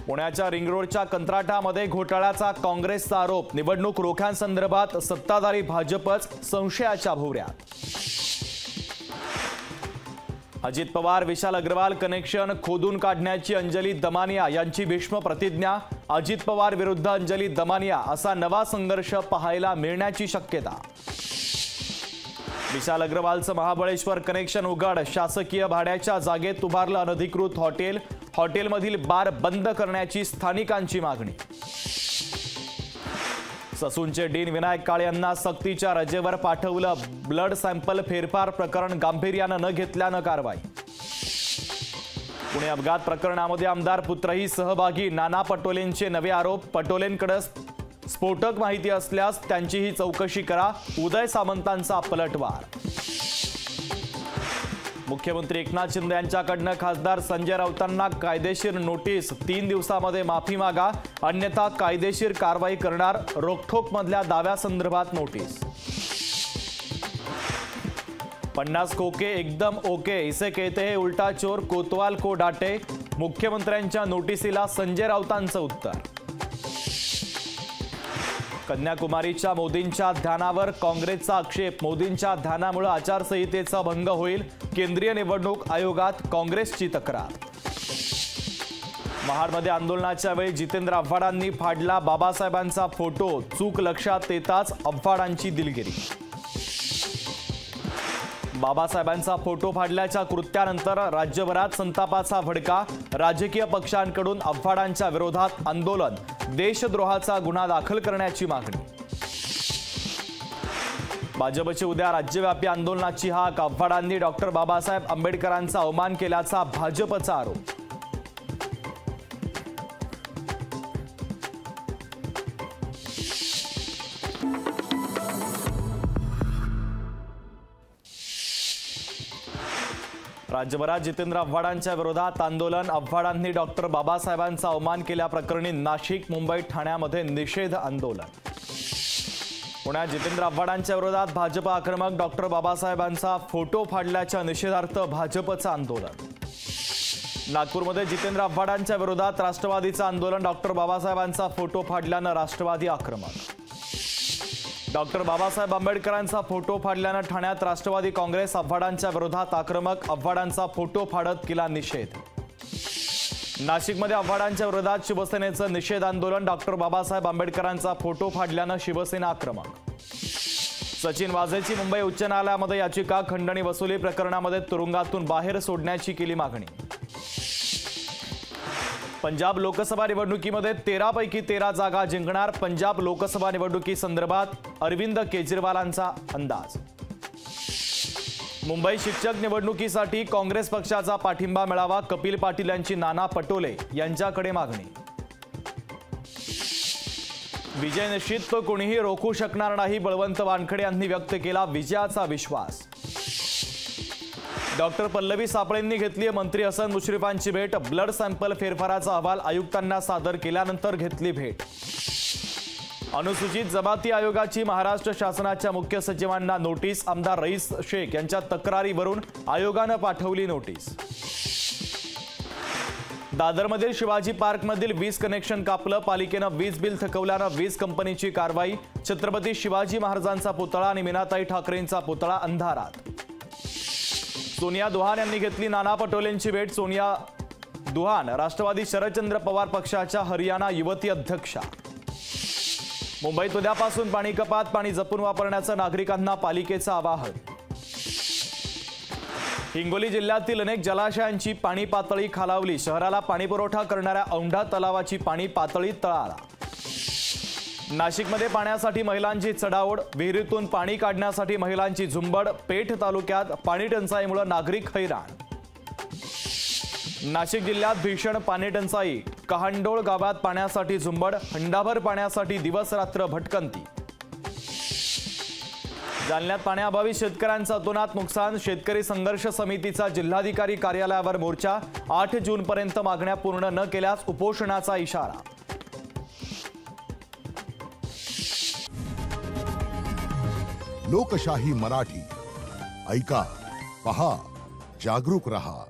पुण्याच्या रिंग रोडच्या कंत्राटामध्ये घोटाळ्याचा काँग्रेसचा आरोप। निवडणूक रोख्यांसंदर्भात सत्ताधारी भाजपच संशयाच्या भोवऱ्यात। अजित पवार विशाल अग्रवाल कनेक्शन खोदून काढण्याची अंजली दमानिया यांची भीष्म प्रतिज्ञा। अजित पवार विरुद्ध अंजली दमानिया असा नवा संघर्ष पाहायला मिळण्याची शक्यता। विशाल अग्रवालचं महाबळेश्वर कनेक्शन उघड। शासकीय भाड्याच्या जागेत उभारलं अनधिकृत हॉटेल। हॉटेलमधील बार बंद करण्याची स्थानिकांची मागणी। ससूनचे डीन विनायक काळे यांना सक्तीच्या रजेवर पाठवलं। ब्लड सॅम्पल फेरफार प्रकरण गांभीर्यानं न घेतल्यानं कारवाई। पुणे अपघात प्रकरणामध्ये आमदार पुत्रही सहभागी। नाना पटोलेंचे नवे आरोप। पटोलेंकडे स्फोटक माहिती असल्यास त्यांचीही चौकशी करा। उदय सामंतांचा पलटवार। मुख्यमंत्री एकनाथ शिंदे यांच्याकडनं खासदार संजय राऊतांना कायदेशीर नोटीस। 3 दिवसांमध्ये माफी मागा अन्यथा कायदेशीर कारवाई करणार। रोकठोकमधल्या दाव्यासंदर्भात नोटीस। 50 खोके एकदम ओके इसे कहते हैं उल्टा चोर कोतवाल को डाटे। मुख्यमंत्र्यांच्या नोटिसीला संजय राऊतांचं उत्तर। कन्याकुमारीच्या मोदींच्या ध्यानावर काँग्रेसचा आक्षेप। मोदींच्या ध्यानामुळे आचारसंहितेचा भंग होईल। केंद्रीय निवडणूक आयोगात काँग्रेसची तक्रार। महाडमध्ये आंदोलनाच्या वेळी जितेंद्र आव्हाडांनी फाडला बाबासाहेबांचा फोटो। चूक लक्षात येताच आव्हाडांची दिलगिरी। बाबासाहेबांचा फोटो फाडल्याच्या कृत्यानंतर राज्यभरात संतापाचा भडका। राजकीय पक्षांकडून आव्हाडांच्या विरोधात आंदोलन। देशद्रोहाचा गुन्हा दाखल करण्याची मागणी। भाजपची उद्या राज्यव्यापी आंदोलनाची हाक। आव्हाडांनी डॉक्टर बाबासाहेब आंबेडकरांचा अवमान केल्याचा भाजपचा आरोप। राज्यभरात जितेंद्र आव्हाडांच्या विरोधात आंदोलन। आव्हाडांनी डॉक्टर बाबासाहेबांचा अवमान केल्याप्रकरणी नाशिक, मुंबई, ठाण्यामध्ये निषेध आंदोलन। पुण्यात जितेंद्र आव्हाडांच्या विरोधात भाजप आक्रमक। डॉक्टर बाबासाहेबांचा फोटो फाडल्याच्या निषेधार्थ भाजपचं आंदोलन। नागपूरमध्ये जितेंद्र आव्हाडांच्या विरोधात राष्ट्रवादीचं आंदोलन। डॉक्टर बाबासाहेबांचा फोटो फाडल्यानं राष्ट्रवादी आक्रमक। डॉक्टर बाबासाहेब आंबेडकरांचा फोटो फाडल्यानं ठाण्यात राष्ट्रवादी काँग्रेस आव्हाडांच्या विरोधात आक्रमक। आव्हाडांचा फोटो फाडत केला निषेध। नाशिकमध्ये आव्हाडांच्या विरोधात शिवसेनेचं निषेध आंदोलन। डॉक्टर बाबासाहेब आंबेडकरांचा फोटो फाडल्यानं शिवसेना आक्रमक। सचिन वाझेची मुंबई उच्च न्यायालयामध्ये याचिका। खंडणी वसुली प्रकरणामध्ये तुरुंगातून बाहेर सोडण्याची केली मागणी। पंजाब लोकसभा निवडणुकीमध्ये 13 पैकी 13 जागा जिंकणार। पंजाब लोकसभा निवडणुकीसंदर्भात अरविंद केजरीवालांचा अंदाज। मुंबई शिक्षक निवडणुकीसाठी काँग्रेस पक्षाचा पाठिंबा मिळावा। कपिल पाटील यांची नाना पटोले यांच्याकडे मागणी। विजय निश्चित तो कोणीही रोखू शकणार नाही। बळवंत वानखडे यांनी व्यक्त केला विजयाचा विश्वास। डॉक्टर पल्लवी सापळेंनी घेतली मंत्री हसन मुश्रीफांची भेट। ब्लड सॅम्पल फेरफाराचा अहवाल आयुक्तांना सादर केल्यानंतर घेतली भेट। अनुसूचित जमाती आयोगाची महाराष्ट्र शासनाच्या मुख्य सचिवांना नोटीस। आमदार रईस शेख यांच्या तक्रारीवरून आयोगानं पाठवली नोटीस। दादरमधील शिवाजी पार्कमधील वीज कनेक्शन कापलं। पालिकेनं वीज बिल थकवल्यानं वीज कंपनीची कारवाई। छत्रपती शिवाजी महाराजांचा पुतळा आणि मीनाताई ठाकरेंचा पुतळा अंधारात। सोनिया दुहान यांनी घेतली नाना पटोलेंची भेट। सोनिया दुहान राष्ट्रवादी शरदचंद्र पवार पक्षाच्या हरियाणा युवती अध्यक्षा। मुंबईत उद्यापासून पाणी कपात। पाणी जपून वापरण्याचं नागरिकांना पालिकेचं आवाहन। हिंगोली जिल्ह्यातील अनेक जलाशयांची पाणी पातळी खालावली। शहराला पाणीपुरवठा करणाऱ्या औंढा तलावाची पाणी पातळी तळाला। नाशिकमध्ये पाण्यासाठी महिलांची चढाओढ। विहिरीतून पाणी काढण्यासाठी महिलांची झुंबड। पेठ तालुक्यात पाणी टंचाईमुळे नागरिक हैराण। नाशिक जिल्ह्यात भीषण पाणी टंचाई। कहांडोळ गावात पाण्यासाठी झुंबड। हंडाभर पाण्यासाठी दिवस रात्र भटकंती। जालन्यात पाण्याअभावी शेतकऱ्यांचं अतोनात नुकसान। शेतकरी संघर्ष समितीचा जिल्हाधिकारी कार्यालयावर मोर्चा। 8 जूनपर्यंत मागण्या पूर्ण न केल्यास उपोषणाचा इशारा। लोकशाही मराठी ऐका, पहा, जागरूक रहा।